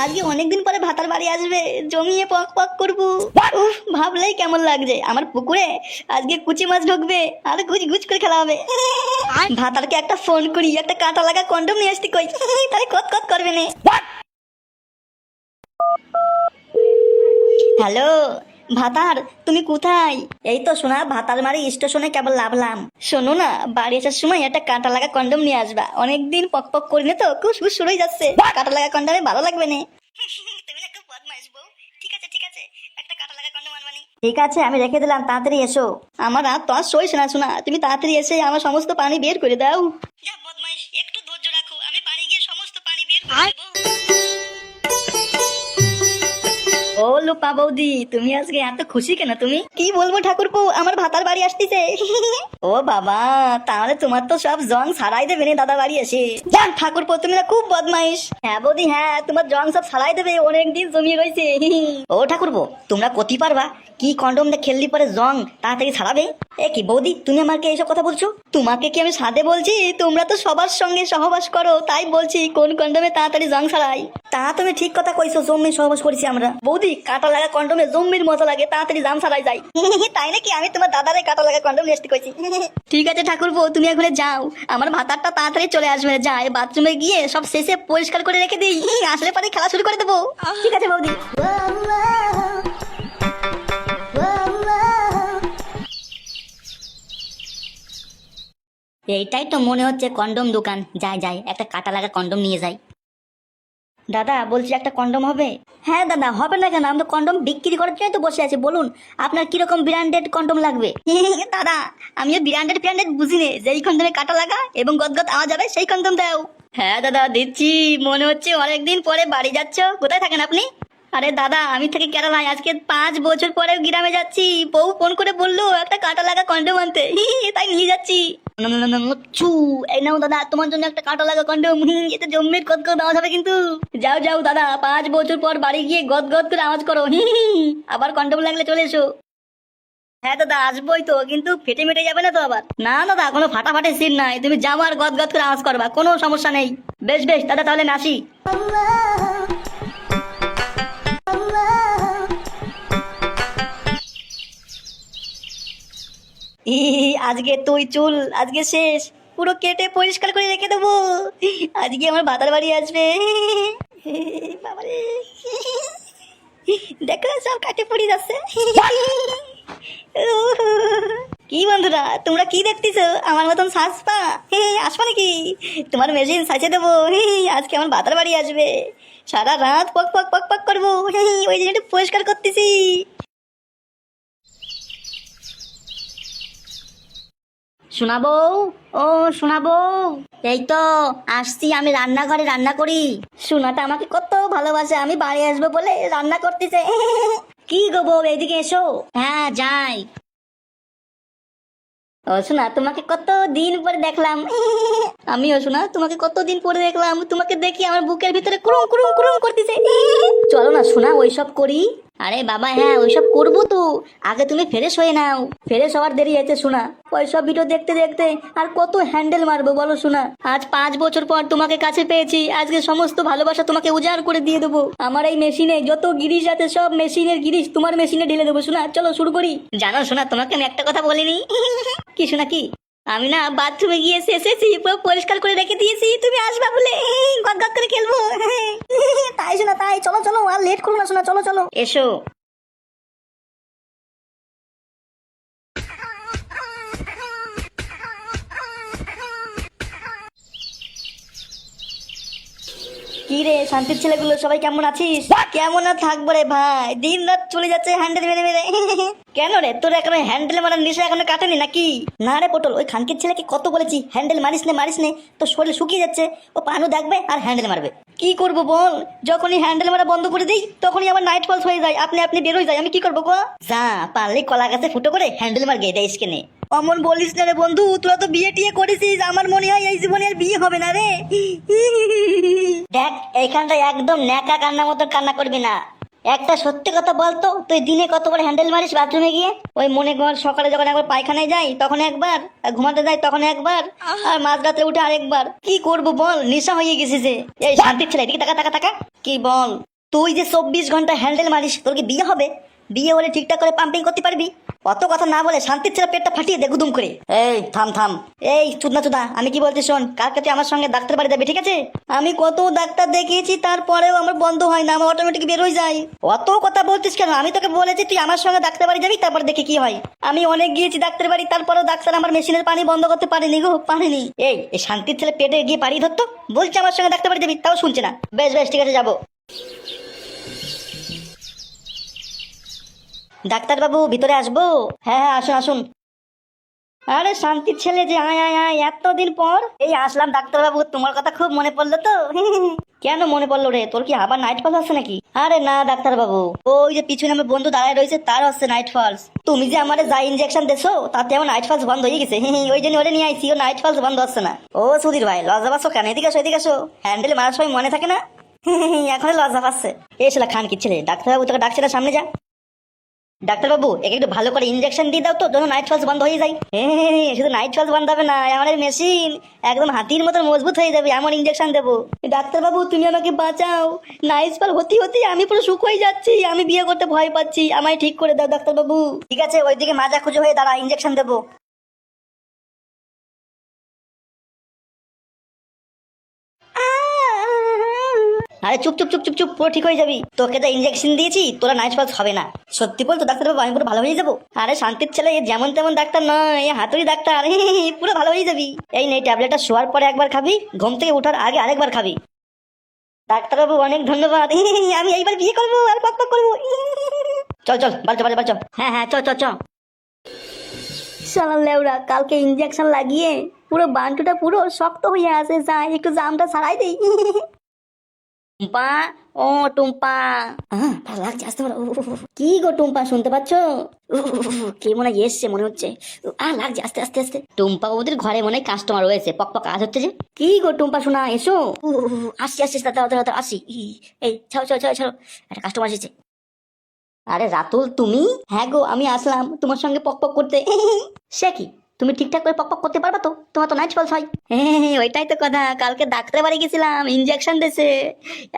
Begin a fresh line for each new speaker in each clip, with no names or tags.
আজকে অনেকদিন পরে ভাতার বাড়ি আসবে, জমিয়ে পক পক করবো। ভাবলেই কেমন লাগছে। আমার পুকুরে আজকে কুচি মাছ ঢুকবে, আর গুজ গুজ করে খেলা হবে। ভাতারকে একটা ফোন করি, একটা কাঁটা লাগা কন্ডম নিয়ে আসতে কই, তাহলে কত কত করবে না। হ্যালো ভাতার, তুমি কোথায়? এই তো শোনা, ভাতার মারি স্টেশনে কেবল নামলাম। শোনো না, বাড়ি আসার সময় একটা কাঁটা লাগা কন্ডম নিয়ে আসবা। অনেকদিন পক পক করিনি তো, খুব শুরু হয়ে যাচ্ছে। কাঁটা লাগা কন্ডমে ভালো লাগবে না। তুমি না খুব বদমাইশ বউ। ঠিক আছে ঠিক আছে, একটা কাঁটা লাগা কন্ডম আনবানি। ঠিক আছে, আমি রেখে দিলাম, তাড়াতাড়ি এসো। আমার রাত তো আর সইছে না শোনা, তুমি তাড়াতাড়ি এসে আমার সমস্ত পানি বের করে দাও। যা বদমাইশ, একটু ধৈর্য রাখো, আমি পানি গিয়ে সমস্ত পানি বের করে দেবো। ও লুপা বৌদি, তুমি আজকে এত খুশি কেন? তুমি কি বলবো ঠাকুরপো, আমার ভাতার বাড়ি আসতেছে। ও বাবা, তাহলে তোমার তো সব জং সারাই দেবে না দাদা বাড়ি এসে। জান ঠাকুরপো, তুমি না খুব বদমাইশ। হ্যাঁ বৌদি হ্যাঁ, তোমার জং সব সারাই দেবে, অনেকদিন জমিয়ে রয়েছে। ও ঠাকুরপো, তোমরা কতি পারবা কি কন্ডম দিয়ে খেললি পরে জং তাড়াতাড়ি ছাড়াবে? এ কি বৌদি, তুমি আমাকে এইসব কথা বলছো? তোমাকে কি আমি সাদে বলছি? তোমরা তো সবার সঙ্গে সহবাস করো, তাই বলছি কোন কন্ডমে তাড়াতাড়ি জং ছাড়াই। তা তুমি ঠিক কথা কইছো, জম্মি সহবাস করেছি আমরা। বৌদি, কাঁটা লাগা কন্ডমে জম্মির মজা লাগে, তাড়াতাড়ি জাম ছাড়াই যায়। তাই নাকি? আমি তোমার দাদারে কাঁটা লাগা কন্ডম নিয়ে আসতে কইছি। ঠিক আছে ঠাকুরপো, তুমি এখন যাও, আমার ভাতারটা তাড়াতাড়ি চলে আসবে। যাই বাথরুমে গিয়ে সব শেষে পরিষ্কার করে রেখে দিই, আসলে পরে খেলা শুরু করে দেবো। ঠিক আছে বৌদি। এইটাই তো মনে হচ্ছে কন্ডম দোকান। যাই যাই, একটা কাঁটা লাগা কন্ডম নিয়ে যাই। দাদা বলছি, একটা কন্ডম হবে? হ্যাঁ দাদা, হবে না কেন? আমি তো কন্ডম বিক্রি করার জন্য তো বসে আছি। বলুন আপনার কিরকম ব্র্যান্ডেড কন্ডম লাগবে? দাদা আমিও ব্র্যান্ডেড বুঝি নে, যেই কন্ডমে কাটা লাগা এবং গদগদ আওয়াজ হবে সেই কন্ডম দাও। হ্যাঁ দাদা দিচ্ছি। মনে হচ্ছে অনেকদিন পরে বাড়ি যাচ্ছ। কোথায় থাকেন আপনি? আরে দাদা, আমি থাকি কেরালায়। আজকে 5 বছর পরে গ্রামে যাচ্ছি। বউ ফোন করে বললো একটা কাঁটা লাগা কন্ডম আনতে, তাই নিয়ে যাচ্ছি। এই নাও দাদা, তোমার জন্য একটা কাঁটা লাগা কন্ডম। এতে জম্মির গদগদ আওয়াজ হবে কিন্তু। যাও যাও দাদা, 5 বছর পর বাড়ি গিয়ে গদগদ করে আওয়াজ করো। আবার কন্ডম লাগলে চলে এসো। হ্যাঁ দাদা আসবোই তো, কিন্তু ফেটে মেটে যাবে না তো আবার? না দাদা, কোনো ফাটাফাটি সিন নাই, তুমি যাও আর গদগদ করে আওয়াজ করবা, কোনো সমস্যা নেই। বেশ বেশ দাদা, তাহলে নাসি। আজকে তুই চুল আজকে শেষ, পুরো কেটে পরিষ্কার করে রেখে দেবো। আজকে আমার ভাতার বাড়ি আসবে। বাবারে, দেখো সব কাটে পড়ে যাচ্ছে। কি বন্ধুরা, তোমরা কি দেখতেছো? আমার মতন সাজপা আসবা নাকি? তোমার মেশিন সাজিয়ে দেবো। আজকে আমার ভাতার বাড়ি আসবে, সারা রাত পক পক পক পক করবো। ওই জন্য একটু পরিষ্কার করতেছি। শোনাবো, ও শোনাবো, এই তো আসছি। আমি রান্নাঘরে রান্না করি। সোনাটা আমাকে কত ভালোবাসে, আমি বাড়ি আসবো বলে রান্না করতেছে। কি গো বউ, এইদিকে এসো। হ্যাঁ যাই। ও শোনা, তোমাকে কত দিন পরে দেখলাম। আমিও শোনা, তোমাকে কত দিন পরে দেখলাম। তোমাকে দেখি আমার বুকের ভিতরে কুরুম কুরুম কুরুম করতেছে। চলো না শোনা, ওইসব করি। আরে বাবা হ্যাঁ, ওইসব করবো তো। আগে তুমি ফ্রেশ হয়ে নাও। ফ্রেশ হওয়ার দেরি আছে শোনা। ওইসব ভিডিও দেখতে দেখতে আর কত হ্যান্ডেল মারবো বলো শোনা। আজ 5 বছর পর তোমাকে কাছে পেয়েছি, আজকে সমস্ত ভালোবাসা তোমাকে উজাড় করে দিয়ে দেবো। আমার এই মেশিনে যত গিরিশ আছে, সব মেশিনের গিরিশ তোমার মেশিনে ঢেলে দেবো শোনা। চলো শুরু করি। জানো শোনা, তোমাকে আমি একটা কথা বলিনি। কি শোনা কি? আমি না বাথরুমে গিয়ে এসেছি, পুরো পরিষ্কার করে রেখে দিয়েছি, তুমি আসবা বলে গদ গদ করে খেলবো। তাই শোনা তাই, চলো চলো, আর লেট করো না শোনা, চলো চলো এসো। কি রে শান্তির ছেলেগুলো, সবাই কেমন আছিস? কেমন আর থাকবো রে ভাই, দিন রাত চলে যাচ্ছে হ্যান্ডেল মেরে মেরে। কেন রে, তোর এখনো হ্যান্ডেল মারার নেশা এখনো কাটেনি নাকি? না রে পটল, ওই খানকির ছেলেকে কত বলেছি হ্যান্ডেল মারিস নে, তো শরীর শুকিয়ে যাচ্ছে। ও পানু দেখবে আর হ্যান্ডেল মারবে। কি করবো বল, যখনই হ্যান্ডেল মারা বন্ধ করে দিই তখনই আমার নাইট ফলস হয়ে যায়, আপনি বের হয়ে যায়। আমি কি করবো গো? যা পারলে কলা গাছে ফুটো করে হ্যান্ডেল মার গেয়ে দেয় কেনে। অমন বলিস না রে বন্ধু, তোরা তো বিয়ে টিয়ে করেছিস, আমার মনে হয় এই জীবনে আর বিয়ে হবে না রে। দেখ এইখানটা একদম ন্যাকা কান্না মতো কান্না করবি না। একটা সত্যি কথা বলতো, তুই দিনে কতবার হ্যান্ডেল মারিস বাথরুমে গিয়ে? ওই মনে কর সকালে যখন একবার পায়খানায় যাই তখন একবার, আর ঘুমাতে যাই তখন একবার, আর মাঝরাতে উঠে আরেকবার। কি করবো বল, নেশা হয়ে গেছে যে। এই শান্তির ছেলে, এদিকে টাকা টাকা টাকা। কি বল, তুই যে 24 ঘন্টা হ্যান্ডেল মারিস, তোর কি বিয়ে হবে? বিয়ে হলে ঠিকঠাক করে পাম্পিং করতে পারবি? অত কথা না বলে শান্তির ছেলে পেটটা ফাটিয়ে দে গুদুম করে। এই থাম থাম, এই চুদনা চুদা, আমি কি বলছি শোন, কালকে তুই আমার সঙ্গে ডাক্তার বাড়ি যাবি, ঠিক আছে? আমি কত ডাক্তার দেখিয়েছি, তারপরেও আমার বন্ধ হয় না, আমার অটোমেটিক বের হয়ে যায়। অত কথা বলতিস কেন? আমি তোকে বলেছি তুই আমার সঙ্গে ডাক্তার বাড়ি যাবি, তারপর দেখি কি হয়। আমি অনেক গিয়েছি ডাক্তার বাড়ি, তারপরেও ডাক্তার আমার মেশিনের পানি বন্ধ করতে পারেনি গো, পারেনি। এই শান্তির ছেলে পেটে গিয়ে পাড়ি ধরতো, বলছে আমার সঙ্গে ডাক্তার বাড়ি যাবি, তাও শুনছে না। বেশ বেশ, ঠিক আছে, যাবো। ডাক্তারবাবু ভিতরে আসবো? হ্যাঁ হ্যাঁ, আসুন আসুন। আরে শান্তির ছেলে যে, আয় আয় আয়, এতদিন পর এই আসলাম। ডাক্তারবাবু তোমার কথা খুব মনে পড়লো তো। কেন মনে পড়লো রে? তোর কি আবার নাইট ফলস আছে নাকি? আরে না ডাক্তারবাবু, ওই যে পিছনে আমার বন্ধু দাঁড়ায় রয়েছে, তার হচ্ছে নাইট ফলস। তুমি যে আমারে যা ইনজেকশন দেছো তাতে আমার নাইট ফলস বন্ধ হয়ে গেছে। ওই জন্য ওরে নিয়ে আইছি, ও নাইট ফলস বন্ধ হচ্ছে না। ও সুধীর ভাই, লজ্জা পাচ্ছ কেন? এদিকে আসো, এদিকে আসো। হ্যান্ডেল মারার সময় মনে থাকে না? এখন লজ্জা পাচ্ছে। এসে খান কি ছেলে, ডাক্তারবাবু তোকে ডাকছে না, সামনে যা। ডাক্তারবাবু একে একটু ভালো করে ইনজেকশন দিয়ে দাও তো, যেন নাইট ফলস বন্ধ হয়ে যায়। হ্যাঁ, শুধু নাইট ফলস বন্ধ হবে না, আমাদের মেশিন একদম হাতির মতন মজবুত হয়ে যাবে, এমন ইনজেকশন দেবো। ডাক্তারবাবু তুমি আমাকে বাঁচাও, নাইট ফল হতে হতে আমি পুরো শুক হয়ে যাচ্ছি, আমি বিয়ে করতে ভয় পাচ্ছি, আমায় ঠিক করে দাও ডাক্তারবাবু। ঠিক আছে, ওইদিকে মাজা খুঁজে হয়ে দাঁড়া, ইনজেকশন দেবো। আরে চুপ চুপ চুপ চুপ চুপ, পুরো ঠিক হয়ে যাবি। তোকে তো ইনজেকশন দিয়েছি, তোরা নাইট ফলস হবে না। সত্যি বলতো ডাক্তারবাবু, আমি পুরো ভালো হয়ে যাবো। আরে শান্তির ছেলে, এ যেমন তেমন ডাক্তার নয়, এ হাতুড়ি ডাক্তার। পুরো ভালো হয়ে যাবি। এই নে ট্যাবলেটটা শোয়ার পরে একবার খাবি, ঘুম থেকে ওঠার আগে আরেকবার খাবি। ডাক্তারবাবু অনেক ধন্যবাদ। আমি এইবার বিয়ে করবো আর পক পক করবো। চল চল, বাড়ি বাড়ি চল। হ্যাঁ হ্যাঁ, চল চল চল। শালা লেউড়া, কালকে ইনজেকশন লাগিয়ে পুরো বান্টুটা পুরো শক্ত হয়ে আছে, যাই একটু জামটা ছাড়াই দেই। টুম্পা, ও টুম্পা। ভালো লাগছে, আসতে পারো। কি গো টুম্পা, শুনতে পাচ্ছ? কে মনে হয় এসছে মনে হচ্ছে। লাগছে, আস্তে আস্তে আস্তে। টুম্পা ওদের ঘরে মনে হয় কাস্টমার রয়েছে, পক পক কাজ হচ্ছে যে। কি গো টুম্পা শোনা, এসো। আসছি আসছি, তাড়াতাড়ি আসি। এই ছাড়ো ছাড়ো ছাড়ো ছাড়ো, একটা কাস্টমার এসেছে। আরে রাতুল তুমি? হ্যাঁ গো, আমি আসলাম তোমার সঙ্গে পক পক করতে। সে কি, তুমি ঠিকঠাক করে পক পক করতে পারবা তো? তোমার তো নাইট ফলস হয়। হ্যাঁ, ওইটাই তো কথা। কালকে ডাক্তার বাড়ি গেছিলাম, ইনজেকশন দিয়েছে,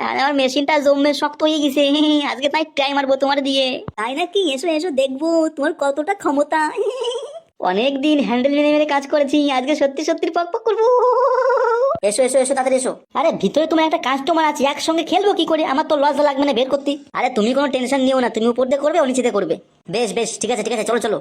আর আমার মেশিনটা জমে শক্ত হয়ে গেছে। আজকে তাই ট্রাই মারবো তোমার দিয়ে। তাই নাকি? এসো এসো, দেখবো তোমার কতটা ক্ষমতা। অনেকদিন হ্যান্ডেল মেরে মেরে কাজ করেছি, আজকে সত্যি সত্যি পক পক করবো। এসো এসো এসো, তাড়াতাড়ি এসো। আরে ভিতরে তোমার একটা কাস্টমার আছে, একসঙ্গে খেলবো কি করে? আমার তো লজ্জা লাগবে না বের করতে? আরে তুমি কোনো টেনশন নিও না, তুমি উপর দিয়ে করবে ও নিচে দিয়ে করবে। বেশ বেশ, ঠিক আছে ঠিক আছে, চলো চলো।